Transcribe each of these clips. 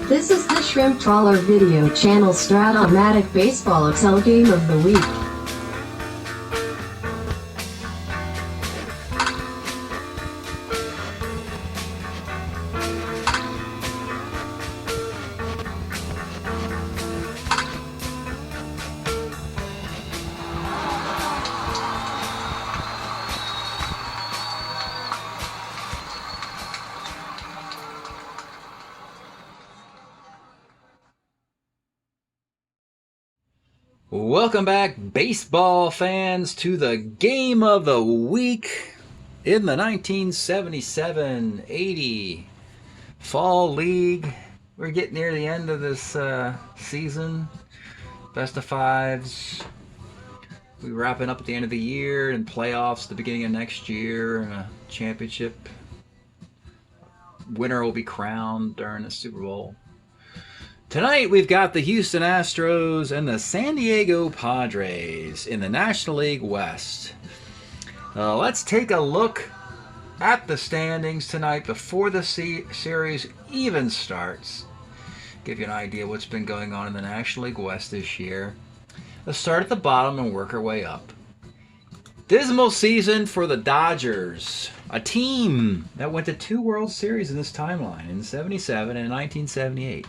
This is the Shrimp Trawler video channel Strat-O-Matic Baseball Excel Game of the Week. Welcome back, baseball fans, to the Game of the Week in the 1977-80 Fall League. We're getting near the end of this season. Best of fives. We're wrapping up at the end of the year, and playoffs at the beginning of next year, and a championship winner will be crowned during the Super Bowl. Tonight we've got the Houston Astros and the San Diego Padres in the National League West. Let's take a look at the standings tonight before the series even starts. Give you an idea what's been going on in the National League West this year. Let's start at the bottom and work our way up. Dismal season for the Dodgers, a team that went to 2 World Series in this timeline, in '77 and 1978.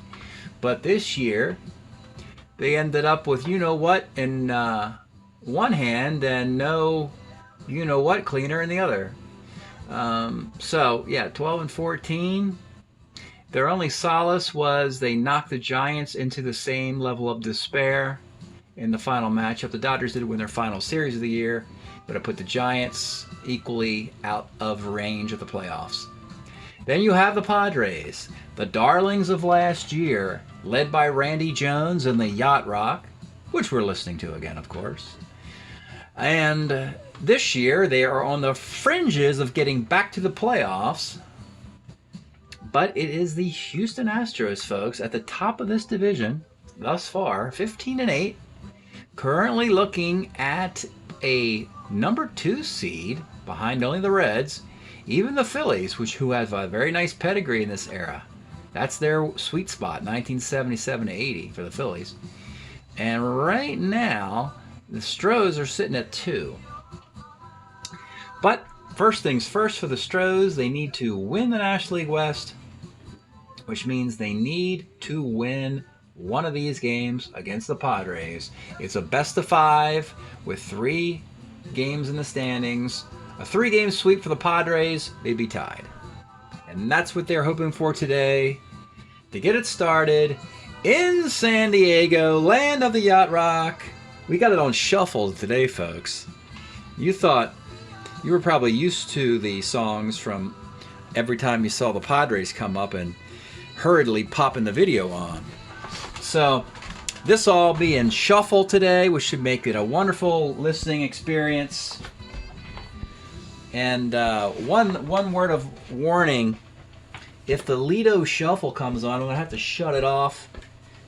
But this year, they ended up with you-know-what in one hand and no you-know-what cleaner in the other. 12-14. Their only solace was they knocked the Giants into the same level of despair in the final matchup. The Dodgers did win their final series of the year, but it put the Giants equally out of range of the playoffs. Then you have the Padres, the darlings of last year, led by Randy Jones and the Yacht Rock, which we're listening to again, of course. And this year, they are on the fringes of getting back to the playoffs. But it is the Houston Astros, folks, at the top of this division thus far, 15-8, currently looking at a number 2 seed behind only the Reds. Even the Phillies, who has a very nice pedigree in this era. That's their sweet spot, 1977-80 for the Phillies. And right now, the Stros are sitting at 2. But first things first for the Stros, they need to win the National League West, which means they need to win one of these games against the Padres. It's a best of 5 with 3 games in the standings. A 3-game sweep for the Padres, they'd be tied. And that's what they're hoping for today, to get it started in San Diego, land of the Yacht Rock. We got it on shuffle today, folks. You thought you were probably used to the songs from every time you saw the Padres come up and hurriedly popping the video on. So this all be in shuffle today, which should make it a wonderful listening experience. And one word of warning, if the Lido Shuffle comes on, I'm going to have to shut it off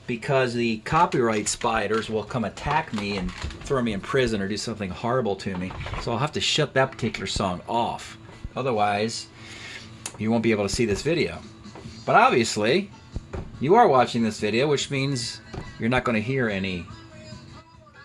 because the copyright spiders will come attack me and throw me in prison or do something horrible to me. So I'll have to shut that particular song off. Otherwise, you won't be able to see this video. But obviously, you are watching this video, which means you're not going to hear any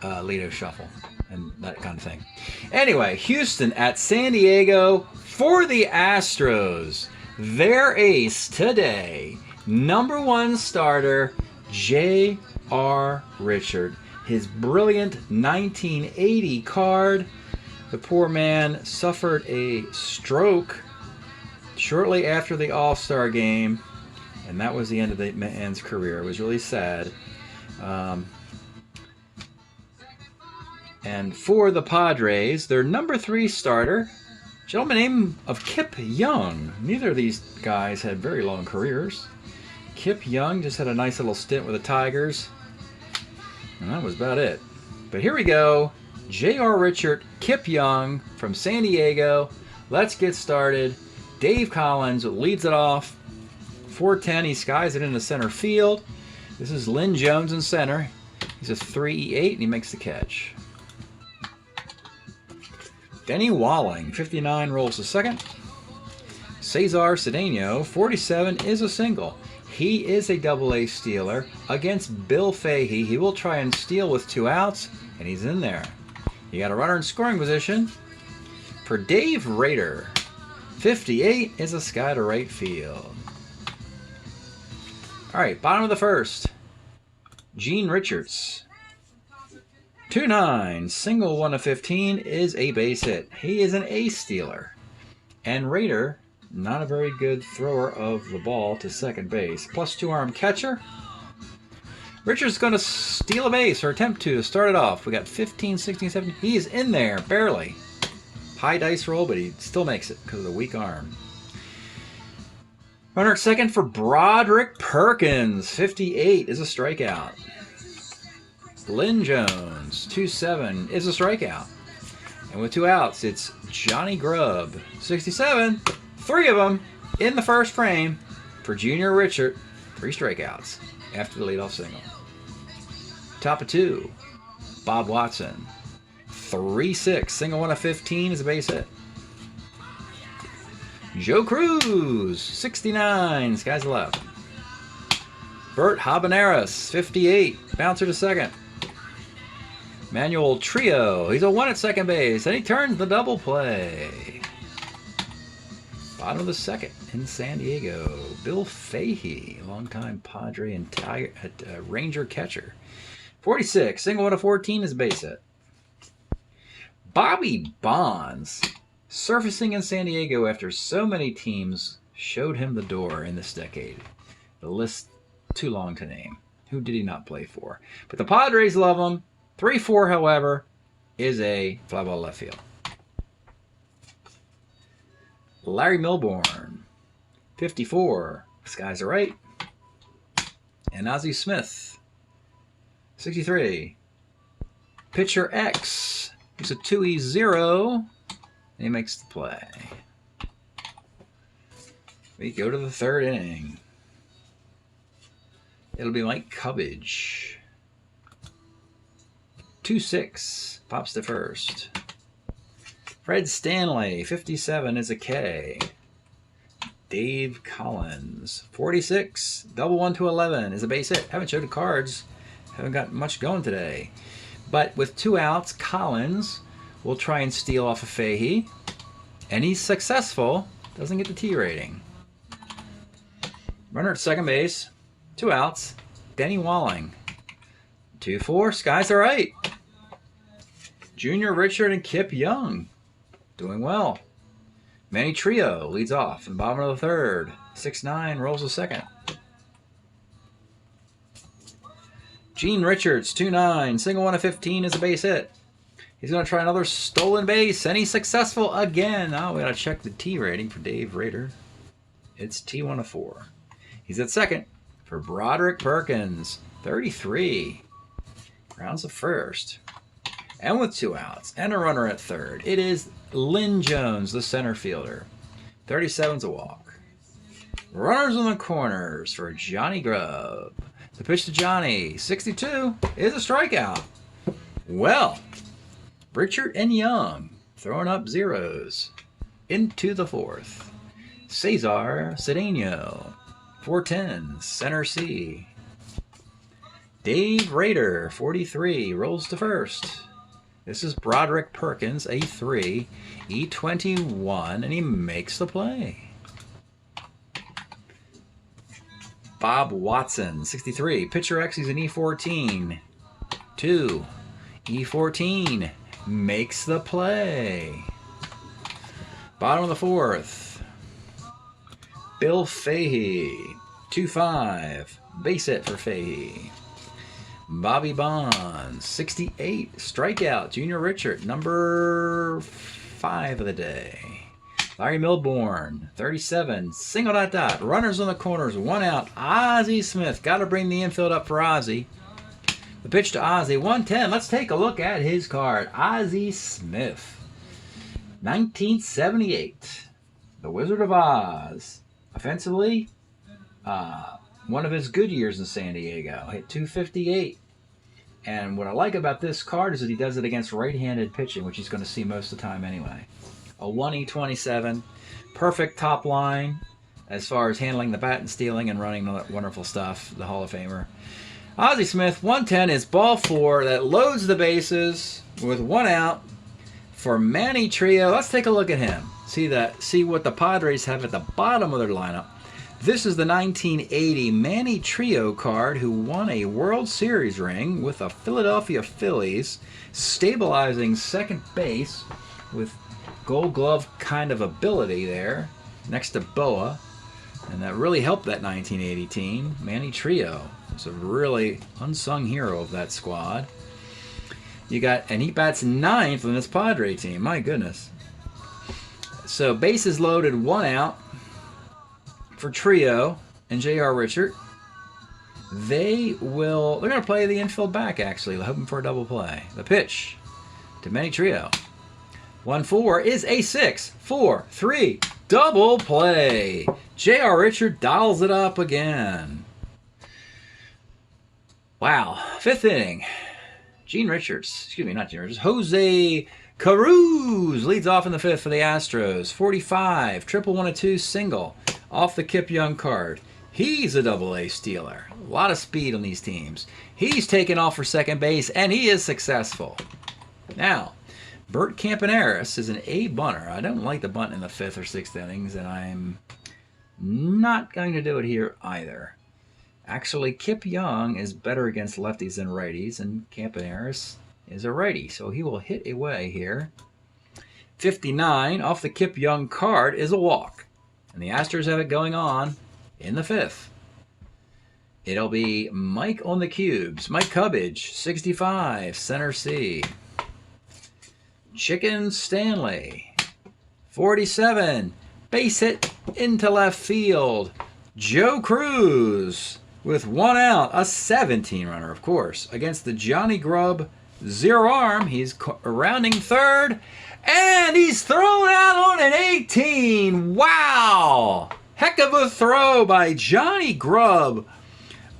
Lido Shuffle and that kind of thing. Anyway, Houston at San Diego for the Astros. Their ace today, number 1 starter, J.R. Richard. His brilliant 1980 card. The poor man suffered a stroke shortly after the All-Star game, and that was the end of the man's career. It was really sad. And for the Padres, their number 3 starter, a gentleman named of Kip Young. Neither of these guys had very long careers. Kip Young just had a nice little stint with the Tigers, and that was about it. But here we go. J.R. Richard, Kip Young from San Diego. Let's get started. Dave Collins leads it off. 410, he skies it into center field. This is Lynn Jones in center. He's a 3-8, and he makes the catch. Denny Walling, 59, rolls to second. Cesar Cedeno, 47, is a single. He is a double-A stealer against Bill Fahey. He will try and steal with 2 outs, and he's in there. You got a runner in scoring position for Dave Rader. 58 is a sky to right field. All right, bottom of the first. Gene Richards. 2-9, single 1 of 15 is a base hit. He is an ace stealer. And Rader, not a very good thrower of the ball to second base. +2 arm catcher. Richards is going to steal a base, or attempt to start it off. We got 15, 16, 17. He is in there, barely. High dice roll, but he still makes it because of the weak arm. Runner at second for Broderick Perkins. 58 is a strikeout. Lynn Jones, 2-7 is a strikeout. And with 2 outs, it's Johnny Grubb, 67. 3 of them in the first frame for Junior Richard. 3 strikeouts after the leadoff single. Top of 2, Bob Watson. 3-6, single 1 of 15 is a base hit. Joe Cruz, 69, sky's the left. Bert Habaneras, 58, bouncer to second. Manuel Trio, he's a 1 at second base, and he turns the double play. Bottom of the second in San Diego, Bill Fahey, longtime Padre and Ranger catcher. 46, single 1 of 14 is a base hit. Bobby Bonds, surfacing in San Diego after so many teams showed him the door in this decade. The list too long to name. Who did he not play for? But the Padres love him. 3-4, however, is a fly ball left field. Larry Milbourne, 54, skies are right. And Ozzie Smith, 63. Pitcher X, he's a 2-0, and he makes the play. We go to the third inning. It'll be Mike Cubbage. 2-6, pops to first. Fred Stanley, 57 is a K. Dave Collins, 46, double 1 to 11 is a base hit. Haven't showed the cards. Haven't got much going today. But with 2 outs, Collins will try and steal off of Fahey. And he's successful. Doesn't get the T rating. Runner at second base. 2 outs. Denny Walling. 2-4. Skies are right. Junior Richard and Kip Young doing well. Manny Trio leads off in the bottom of the third. 6-9 rolls the second. Gene Richards, 2-9. Single 1 of 15 is a base hit. He's going to try another stolen base, and he's successful again. Now we got to check the T rating for Dave Rader. It's T1 of 4. He's at second for Broderick Perkins, 33. Rounds the first. And with 2 outs and a runner at third, it is Lynn Jones, the center fielder. 37's a walk. Runners in the corners for Johnny Grubb. The pitch to Johnny, 62, is a strikeout. Well, Richard and Young throwing up zeros into the fourth. Cesar Cedeno, 410, center C. Dave Rader, 43, rolls to first. This is Broderick Perkins, A3, E21, and he makes the play. Bob Watson, 63. Pitcher X, he's an E14. 2. E14 makes the play. Bottom of the fourth. Bill Fahey, 2-5. Base hit for Fahey. Bobby Bonds, 68. Strikeout. Junior Richard, number 5 of the day. Larry Milbourne, 37. Single ... Runners on the corners, 1 out. Ozzie Smith. Got to bring the infield up for Ozzie. The pitch to Ozzie, 110. Let's take a look at his card. Ozzie Smith, 1978. The Wizard of Oz. Offensively, one of his good years in San Diego. Hit 258. And what I like about this card is that he does it against right-handed pitching, which he's going to see most of the time anyway. A 1E27, perfect top line, as far as handling the bat and stealing and running all that wonderful stuff, the Hall of Famer. Ozzie Smith, 110 is ball 4 that loads the bases with 1 out for Manny Trio. Let's take a look at him. See what the Padres have at the bottom of their lineup. This is the 1980 Manny Trio card who won a World Series ring with the Philadelphia Phillies, stabilizing second base with Gold Glove kind of ability there next to Boa. And that really helped that 1980 team. Manny Trio is a really unsung hero of that squad. And he bats 9th on this Padre team. My goodness. So bases loaded, 1 out for Trio and J.R. Richard. They're going to play the infield back, actually, hoping for a double play. The pitch to Manny Trio. 1-4 is a 6-4-3 double play. J.R. Richard dials it up again. Wow. 5th inning. Jose Carus leads off in the 5th for the Astros. 45, triple 1-2 single off the Kip Young card. He's a double-A stealer. A lot of speed on these teams. He's taken off for second base, and he is successful. Now, Bert Campaneris is an A bunter. I don't like the bunt in the 5th or 6th innings, and I'm not going to do it here either. Actually, Kip Young is better against lefties than righties, and Campaneris is a righty, so he will hit away here. 59 off the Kip Young card is a walk, and the Astros have it going on in the 5th. It'll be Mike on the cubes. Mike Cubbage, 65, center C. Chicken Stanley, 47, base hit into left field. Joe Cruz with 1 out, a 17-runner, of course, against the Johnny Grubb zero arm. He's rounding third, and he's thrown out on an 18. Wow! Heck of a throw by Johnny Grubb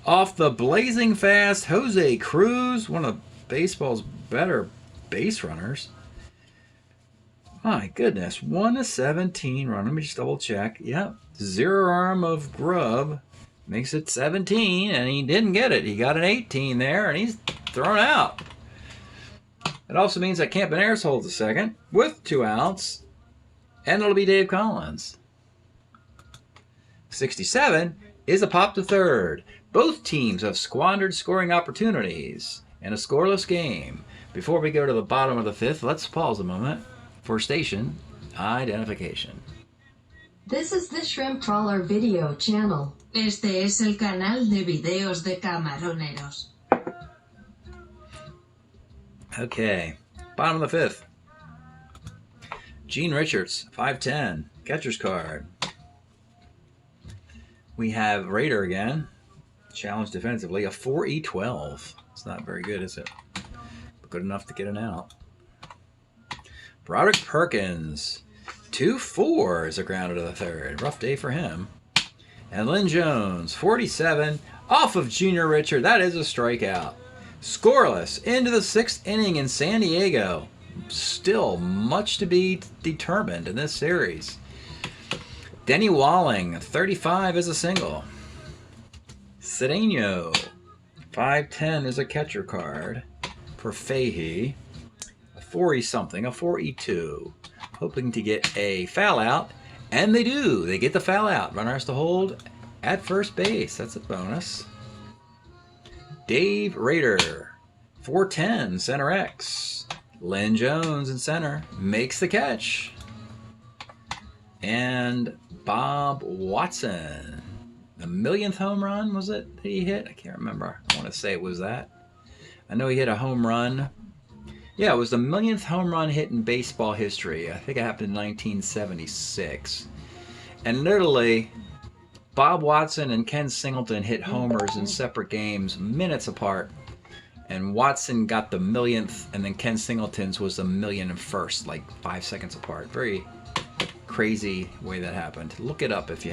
off the blazing fast Jose Cruz, one of baseball's better base runners. My goodness, 1-17 run. Let me just double check. Yep, zero arm of Grubb makes it 17, and he didn't get it. He got an 18 there, and he's thrown out. It also means that Campaneris holds a second with 2 outs, and it'll be Dave Collins. 67 is a pop to third. Both teams have squandered scoring opportunities in a scoreless game. Before we go to the bottom of the 5th, let's pause a moment for station identification. This is the Shrimp Trawler video channel. Este es el canal de videos de camaroneros. Okay, bottom of the 5th. Gene Richards, 5'10", catcher's card. We have Raider again, challenged defensively, a 4E12. It's not very good, is it? But good enough to get an out. Broderick Perkins, 2-4 is a grounder to the 3rd. Rough day for him. And Lynn Jones, 47, off of Junior Richard. That is a strikeout. Scoreless into the 6th inning in San Diego. Still much to be determined in this series. Denny Walling, 35 is a single. Cedeno, 5'10 is a catcher card for Fahey. A 4E-something, a 4E2. Hoping to get a foul out, and they do. They get the foul out. Runner has to hold at first base. That's a bonus. Dave Rader, 4'10", center X. Lynn Jones in center makes the catch. And Bob Watson, the 1,000th home run, was it that he hit? I can't remember. I want to say it was that. I know he hit a home run. Yeah, it was the 1,000th home run hit in baseball history. I think it happened in 1976. And literally, Bob Watson and Ken Singleton hit homers in separate games, minutes apart. And Watson got the 1,000th, and then Ken Singleton's was the 1,001st, like 5 seconds apart. Very crazy way that happened. Look it up if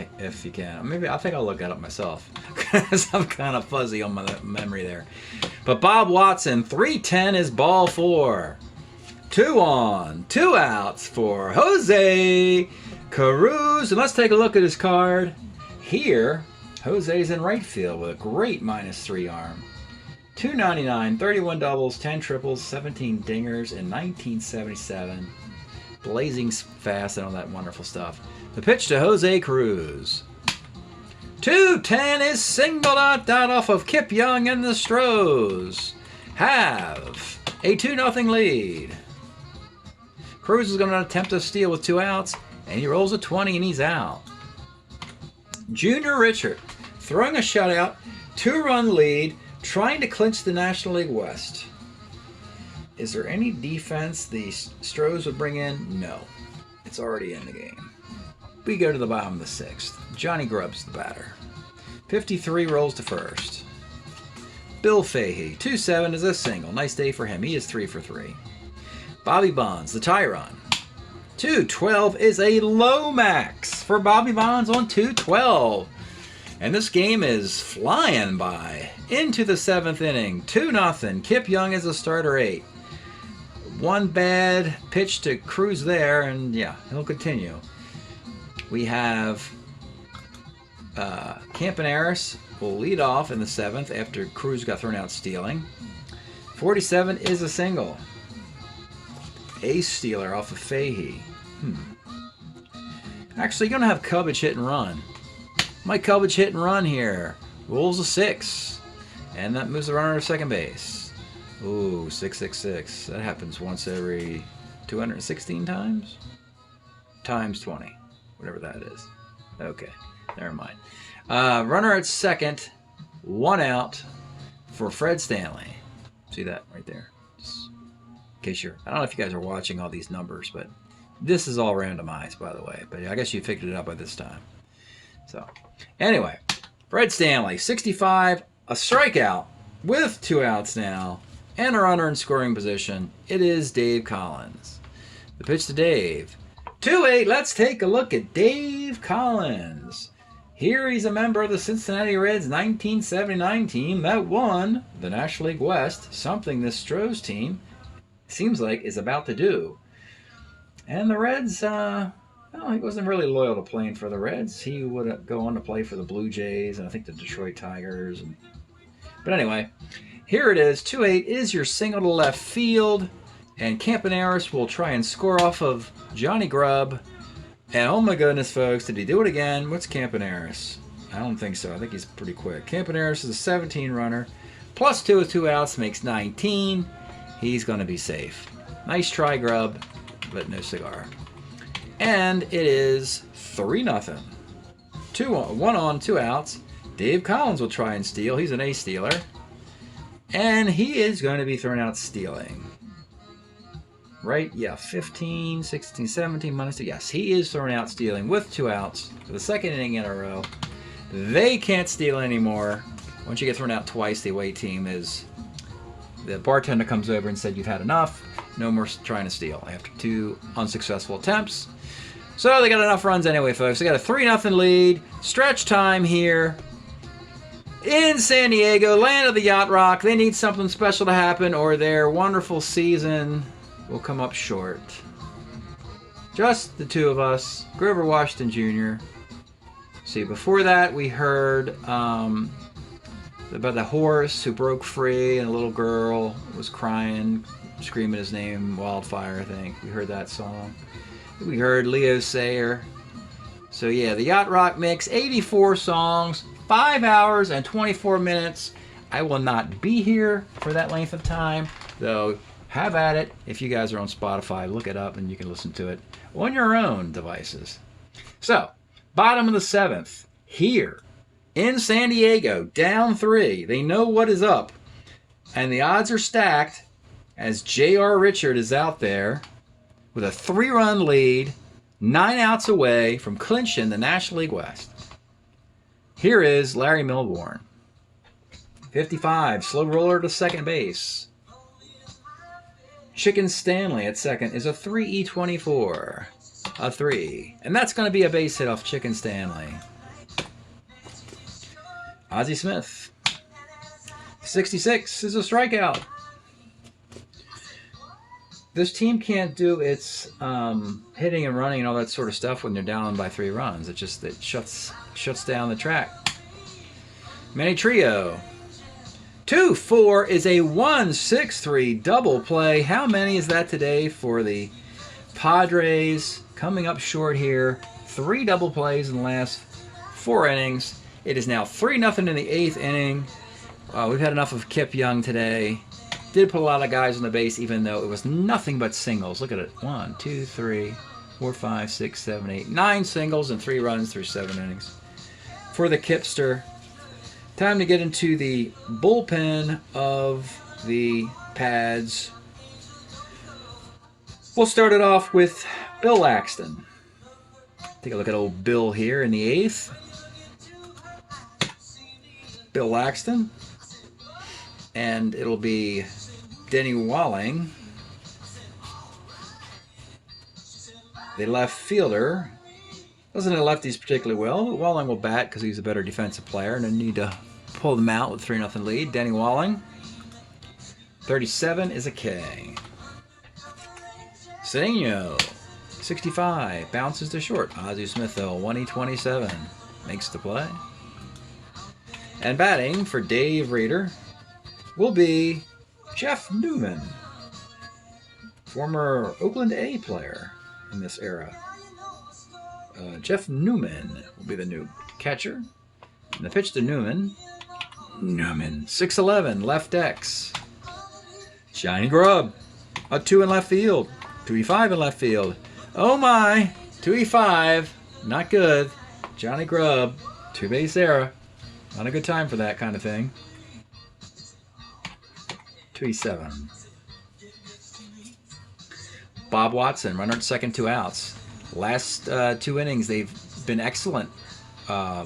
you can. Maybe I think I'll look it up myself because I'm kind of fuzzy on my memory there. But Bob Watson, 310 is ball 4. 2 on, 2 outs for Jose Carus, and let's take a look at his card. Here, Jose's in right field with a great -3 arm. 299, 31 doubles, 10 triples, 17 dingers in 1977. Blazing fast and all that wonderful stuff. The pitch to Jose Cruz. 210 is singled out off of Kip Young, and the Astros have a 2-0 lead. Cruz is going to attempt to steal with 2 outs, and he rolls a 20 and he's out. Junior Richard throwing a shutout, 2-run lead, trying to clinch the National League West. Is there any defense the Astros would bring in? No. It's already in the game. We go to the bottom of the 6th. Johnny Grubb's the batter. 53 rolls to first. Bill Fahey, 2-7 is a single. Nice day for him. He is 3 for 3. Bobby Bonds, the tie run. 212 is a low max for Bobby Bonds on 212. And this game is flying by. Into the 7th inning. 2-0. Kip Young is a starter 8. One bad pitch to Cruz there, and yeah, he'll continue. We have Campaneris will lead off in the 7th after Cruz got thrown out stealing. 47 is a single. Ace stealer off of Fahey. Actually, you're going to have Cubbage hit and run. Mike Cubbage hit and run here. Rolls a 6. And that moves the runner to second base. Ooh, 666. That happens once every 216 times? Times 20. Whatever that is. Okay, never mind. Runner at second. 1 out for Fred Stanley. See that right there? Just in case you're... I don't know if you guys are watching all these numbers, but this is all randomized, by the way. But I guess you figured it out by this time. So, anyway. Fred Stanley, 65. A strikeout with 2 outs now. And a runner in scoring position. It is Dave Collins. The pitch to Dave. 2-8. Let's take a look at Dave Collins. Here he's a member of the Cincinnati Reds 1979 team that won the National League West, something this Astros team seems like is about to do. And the Reds, he wasn't really loyal to playing for the Reds. He would go on to play for the Blue Jays and I think the Detroit Tigers. But anyway, here it is. 2-8 is your single to left field. And Campaneris will try and score off of Johnny Grubb. And oh my goodness, folks, did he do it again? What's Campaneris? I don't think so. I think he's pretty quick. Campaneris is a 17 runner. Plus 2 with 2 outs makes 19. He's going to be safe. Nice try, Grubb, but no cigar. And it is 3-0. 1 on, 2 outs. Dave Collins will try and steal. He's an ace stealer. And he is going to be thrown out stealing. Right? Yeah, 15, 16, 17 minus 2. Yes, he is thrown out stealing with 2 outs for the 2nd inning in a row. They can't steal anymore. Once you get thrown out twice, the away team is... The bartender comes over and said, "You've had enough. No more trying to steal," after 2 unsuccessful attempts. So they got enough runs anyway, folks. They got a 3-0 lead. Stretch time here in San Diego, land of the Yacht Rock. They need something special to happen or their wonderful season will come up short. Just the 2 of us, Grover Washington Jr. See, before that we heard about the horse who broke free and a little girl was crying, screaming his name, Wildfire, I think. We heard that song. We heard Leo Sayer. So yeah, the Yacht Rock mix, 84 songs, 5 hours and 24 minutes. I will not be here for that length of time, though. Have at it. If you guys are on Spotify, look it up and you can listen to it on your own devices. So, bottom of the 7th, here in San Diego, down 3. They know what is up. And the odds are stacked as J.R. Richard is out there with a 3-run lead, 9 outs away from clinching the National League West. Here is Larry Milbourne. 55, slow roller to second base. Chicken Stanley at second is a 3E24. A 3. And that's going to be a base hit off Chicken Stanley. Ozzie Smith. 66 is a strikeout. this team can't do its hitting and running and all that sort of stuff when they're down by 3 runs. It shuts down the track. Manny Trio. 2-4 is a 1-6-3 double play. How many is that today for the Padres? Coming up short here. 3 double plays in the last 4 innings. It is now 3-0 in the 8th inning. We've had enough of Kip Young today. Did put a lot of guys on the base, even though it was nothing but singles. Look at it. 1, 2, 3, 4, 5, 6, 7, 8, 9 singles and 3 runs through 7 innings. For the Kipster. Time to get into the bullpen of the Pads. We'll start it off with Bill Laxton. Take a look at old Bill here in the 8th. Bill Laxton. And it'll be Denny Walling, the left fielder. Doesn't hit lefties particularly well. Walling will bat because he's a better defensive player, and I need to pull them out with 3-0 lead. Denny Walling. 37 is a K. Cedeno, 65, bounces to short. Ozzie Smith, though, 1-27, makes the play. And batting for Dave Reeder will be Jeff Newman, former Oakland A player in this era. Jeff Newman will be the new catcher. And the pitch to Newman. 6'11", left X. Johnny Grubb, a 2 in left field. 2E5 in left field. Oh my, 2E5, not good. Johnny Grubb, 2-base error. Not a good time for that kind of thing. 2E7. Bob Watson, runner at second, 2 outs. Last 2 innings, they've been excellent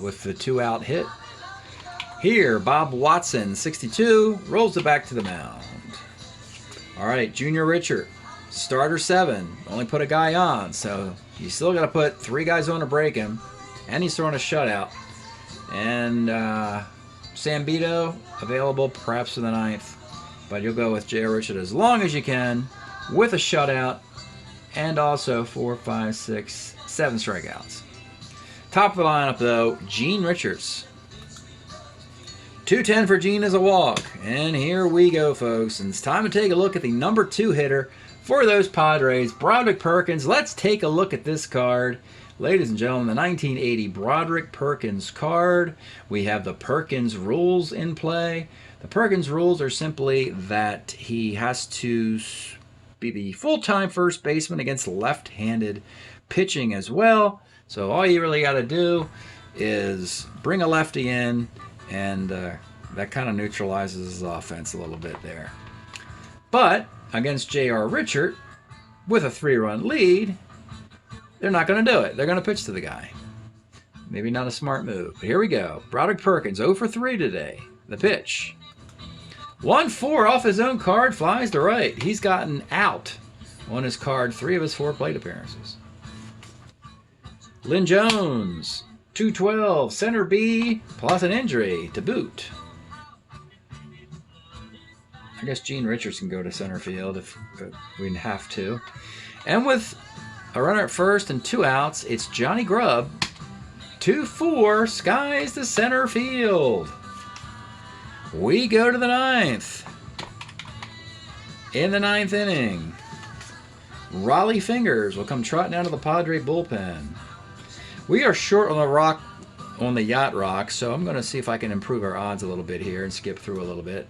with the 2-out hit. Here, Bob Watson, 62, rolls it back to the mound. All right, Junior Richard, starter 7. Only put a guy on, so you still got to put 3 guys on to break him. And he's throwing a shutout. And Sambito, available perhaps for the 9th. But you'll go with J.R. Richard as long as you can with a shutout. And also 4, 5, 6, 7 strikeouts. Top of the lineup, though, Gene Richards. 210 for Gene is a walk. And here we go, folks. And it's time to take a look at the number 2 hitter for those Padres, Broderick Perkins. Let's take a look at this card. Ladies and gentlemen, the 1980 Broderick Perkins card. We have the Perkins rules in play. The Perkins rules are simply that he has to be the full-time first baseman against left-handed pitching as well. So all you really got to do is bring a lefty in, and that kind of neutralizes his offense a little bit there. But against J.R. Richard, with a 3-run lead, they're not going to do it. They're going to pitch to the guy. Maybe not a smart move. But here we go. Broderick Perkins, 0 for 3 today. The pitch. 1-4 off his own card, flies to right. He's gotten out on his card 3 of his 4 plate appearances. Lynn Jones, 212, center B, plus an injury to boot. I guess Gene Richards can go to center field if we have to. And with a runner at first and 2 outs, it's Johnny Grubb. 2-4, skies to center field. We go to the 9th. In the 9th inning, Raleigh Fingers will come trotting out of the Padre bullpen. We are short on the Yacht Rock, so I'm going to see if I can improve our odds a little bit here and skip through a little bit.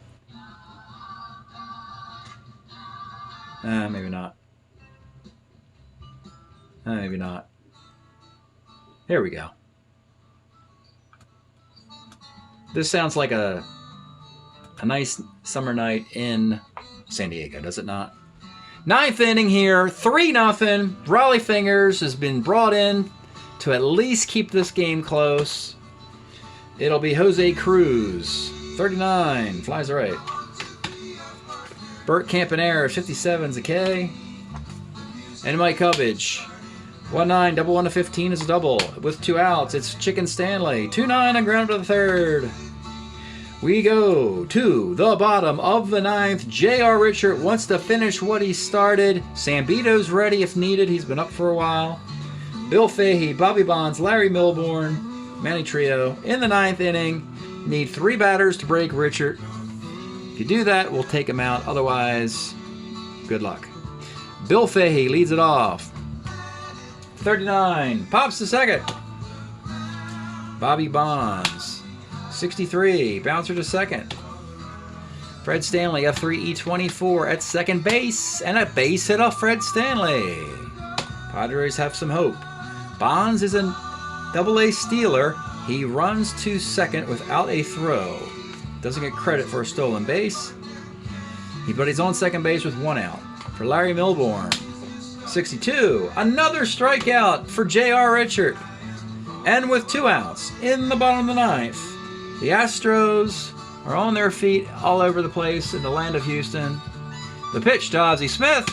Maybe not. Maybe not. Here we go. This sounds like a nice summer night in San Diego, does it not? 9th inning here, 3-0. Raleigh Fingers has been brought in to at least keep this game close. It'll be Jose Cruz, 39, flies right. Bert Campanera, 57's a K. And Mike Cubbage, 1-9, double 1 to 15 is a double. With 2 outs, it's Chicken Stanley, 2-9 and ground to the 3rd. We go to the bottom of the ninth. J.R. Richard wants to finish what he started. Sambito's ready if needed. He's been up for a while. Bill Fahey, Bobby Bonds, Larry Milbourne, Manny Trio in the ninth inning. Need 3 batters to break Richard. If you do that, we'll take him out. Otherwise, good luck. Bill Fahey leads it off. 39. Pops to second. Bobby Bonds. 63. Bouncer to second. Fred Stanley, F3E24 at second base. And a base hit off Fred Stanley. Padres have some hope. Bonds is a double-A stealer. He runs to second without a throw. Doesn't get credit for a stolen base. But he's on second base with 1 out. For Larry Milbourne, 62. Another strikeout for J.R. Richard. And with 2 outs in the bottom of the ninth, the Astros are on their feet all over the place in the land of Houston. The pitch to Ozzie Smith,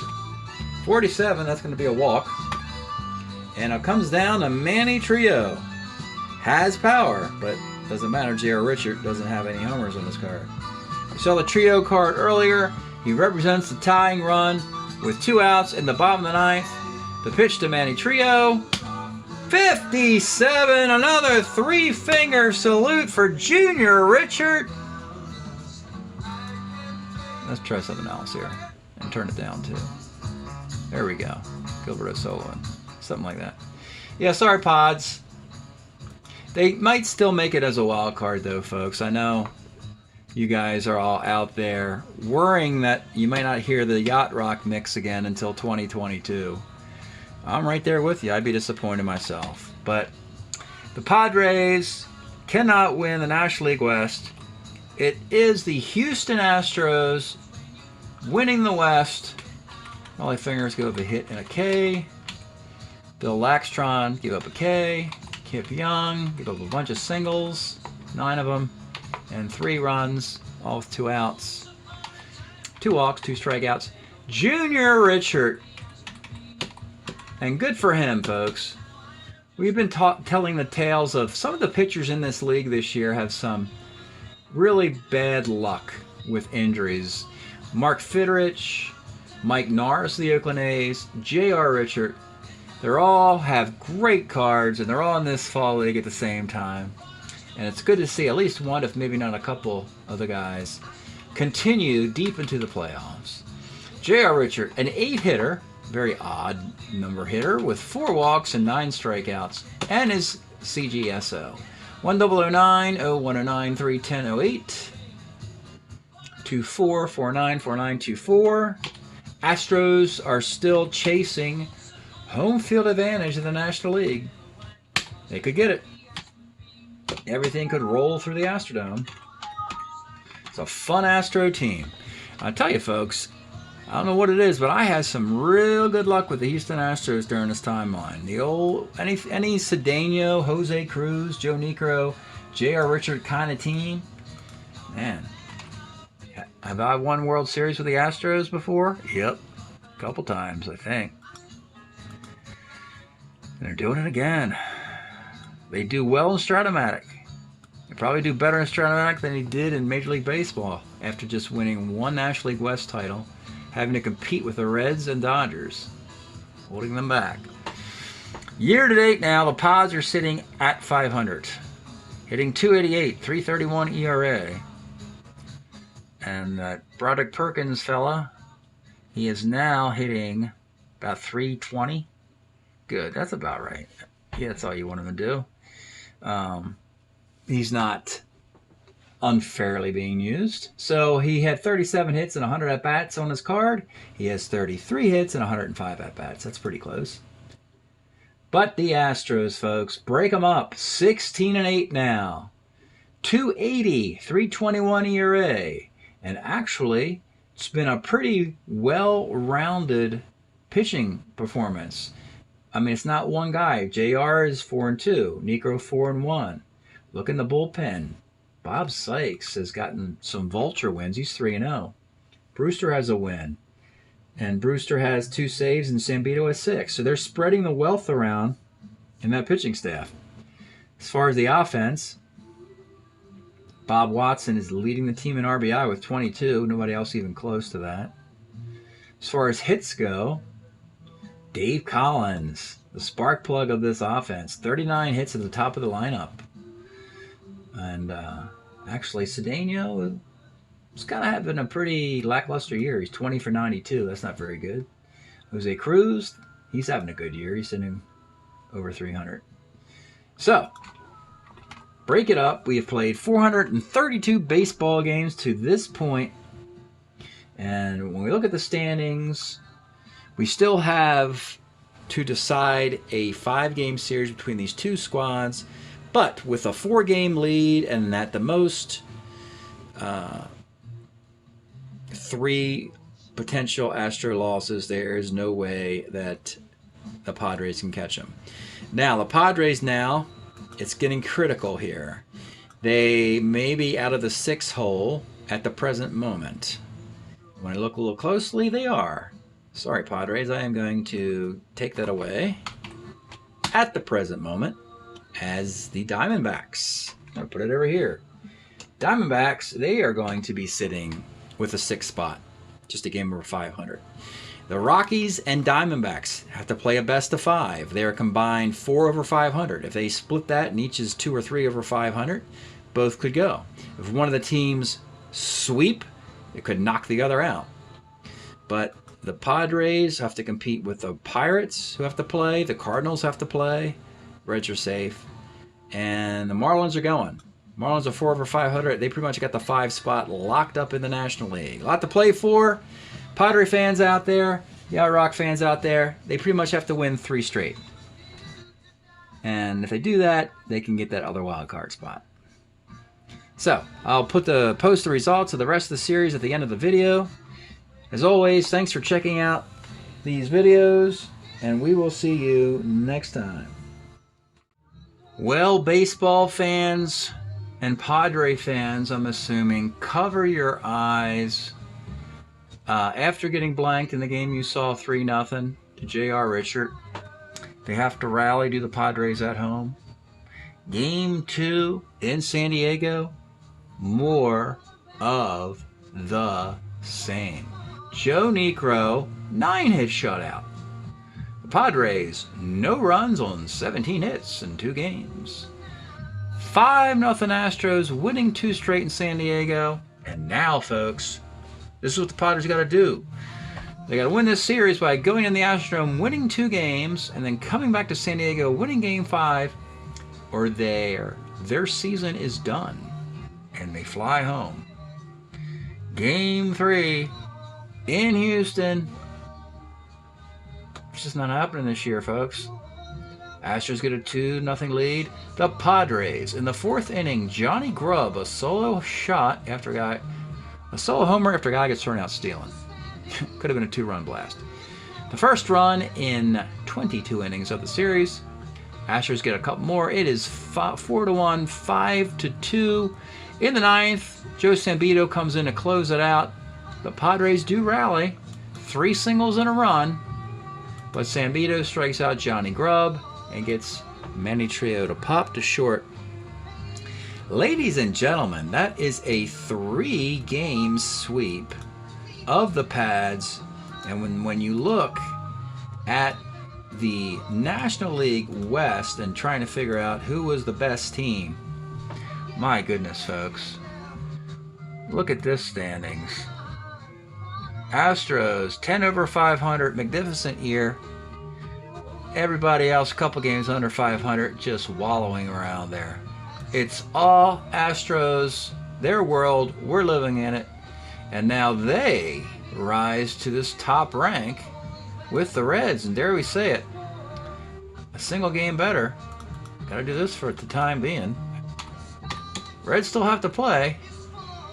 47. That's going to be a walk. And it comes down to Manny Trio. Has power, but doesn't matter. J.R. Richard doesn't have any homers on his card. We saw the Trio card earlier. He represents the tying run with 2 outs in the bottom of the ninth. The pitch to Manny Trio, 57. Another 3-finger salute for Junior Richard. Let's try something else here and turn it down too. There we go. Gilbert O'Sullivan. Something like that. Yeah, sorry, Pods. They might still make it as a wild card, though, folks. I know you guys are all out there worrying that you might not hear the Yacht Rock mix again until 2022. I'm right there with you. I'd be disappointed myself. But the Padres cannot win the National League West. It is the Houston Astros winning the West. Molly Fingers give up a hit and a K. Bill Laxton give up a K. Kip Young give up a bunch of singles, 9 of them, and 3 runs, all with 2 outs. 2 walks, 2 strikeouts. Junior Richard. And good for him, folks. We've been telling the tales of some of the pitchers in this league this year have some really bad luck with injuries. Mark Fidrich, Mike Norris of the Oakland A's, J.R. Richard. They all have great cards, and they're all in this fall league at the same time. And it's good to see at least one, if maybe not a couple, of the guys continue deep into the playoffs. J.R. Richard, an 8-hitter, very odd number hitter, with 4 walks and 9 strikeouts, and his CGSO. 1009 0109 31008 24494924. Astros are still chasing home field advantage in the National League. They could get it. Everything could roll through the Astrodome. It's a fun Astro team. I tell you, folks, I don't know what it is, but I had some real good luck with the Houston Astros during this timeline. The old any Cedeno, Jose Cruz, Joe Niekro, J.R. Richard kind of team. Man, have I won World Series with the Astros before? Yep, a couple times, I think. And they're doing it again. They do well in Strat-O-Matic. They probably do better in Strat-O-Matic than he did in Major League Baseball after just winning 1 National League West title, having to compete with the Reds and Dodgers, holding them back. Year to date now, the Pods are sitting at 500, hitting .288, 3.31 ERA. And that Broderick Perkins fella, he is now hitting about .320. Good, that's about right. Yeah, that's all you want him to do. He's not unfairly being used. So he had 37 hits and 100 at-bats on his card. He has 33 hits and 105 at-bats. That's pretty close. But the Astros, folks, break them up. 16-8 now. .280, 3.21 ERA. And actually, it's been a pretty well-rounded pitching performance. I mean, it's not one guy. JR is 4-2. Niekro 4-1. Look in the bullpen. Bob Sykes has gotten some vulture wins. He's 3-0. Brewster has a win. And Brewster has 2 saves and Sambito has 6. So they're spreading the wealth around in that pitching staff. As far as the offense, Bob Watson is leading the team in RBI with 22. Nobody else even close to that. As far as hits go, Dave Collins, the spark plug of this offense, 39 hits at the top of the lineup. And actually, Cedeno is kind of having a pretty lackluster year. He's 20 for 92. That's not very good. Jose Cruz, he's having a good year. He's sitting over 300. So, break it up. We have played 432 baseball games to this point. And when we look at the standings, we still have to decide a 5-game series between these two squads. But with a 4-game lead and at the most 3 potential Astro losses, there is no way that the Padres can catch them. Now, the Padres now, it's getting critical here. They may be out of the 6th hole at the present moment. When I look a little closely, they are. Sorry, Padres, I am going to take that away. At the present moment, as the Diamondbacks. I'm going to put it over here. Diamondbacks, they are going to be sitting with a 6th spot. Just a game over 500. The Rockies and Diamondbacks have to play a best of 5. They are combined 4 over 500. If they split that and each is 2 or 3 over 500, both could go. If one of the teams sweep, it could knock the other out. But the Padres have to compete with the Pirates, who have to play. The Cardinals have to play. Reds are safe. And the Marlins are going. Marlins are 4 over 500. They pretty much got the 5 spot locked up in the National League. A lot to play for. Padre fans out there, Yacht Rock fans out there, they pretty much have to win 3 straight. And if they do that, they can get that other wild card spot. So, I'll post the results of the rest of the series at the end of the video. As always, thanks for checking out these videos, and we will see you next time. Well, baseball fans and Padre fans, I'm assuming, cover your eyes. After getting blanked in the game you saw 3-0 to J.R. Richard, they have to rally to the Padres at home. Game 2 in San Diego, more of the same. Joe Niekro, 9-hit shutout. The Padres, no runs on 17 hits in 2 games. 5-0 Astros, winning 2 straight in San Diego. And now, folks, this is what the Padres got to do. They got to win this series by going in the Astrodome, winning 2 games, and then coming back to San Diego, winning Game 5, or their season is done, and they fly home. Game 3 in Houston. It's just not happening this year, folks. Astros get a 2-0 lead. The Padres, in the 4th inning, Johnny Grubb, a solo shot after a solo homer after a guy gets thrown out stealing. Could have been a 2-run blast. The first run in 22 innings of the series. Astros get a couple more. It is 4-1, 5-2. In the 9th, Joe Sambito comes in to close it out. The Padres do rally. 3 singles and a run. But Sambito strikes out Johnny Grubb and gets Manny Trio to pop to short. Ladies and gentlemen, that is a 3-game sweep of the Pads. And when you look at the National League West and trying to figure out who was the best team, my goodness, folks. Look at this standings. Astros, 10 over 500, magnificent year. Everybody else, a couple games under 500, just wallowing around there. It's all Astros, their world, we're living in it. And now they rise to this top rank with the Reds, and dare we say it, a single game better. Gotta do this for the time being. Reds still have to play.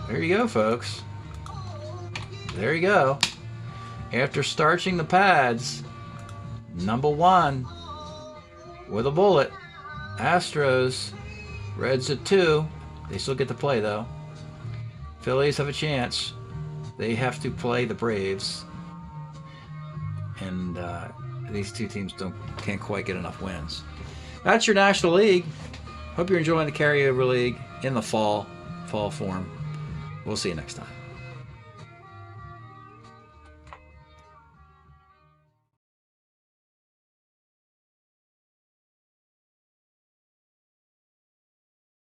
There you go, folks. There you go. After starching the Pads, number 1 with a bullet. Astros, Reds at 2. They still get to play, though. Phillies have a chance. They have to play the Braves. And these 2 teams can't quite get enough wins. That's your National League. Hope you're enjoying the Carryover League in the fall. fall form. We'll see you next time.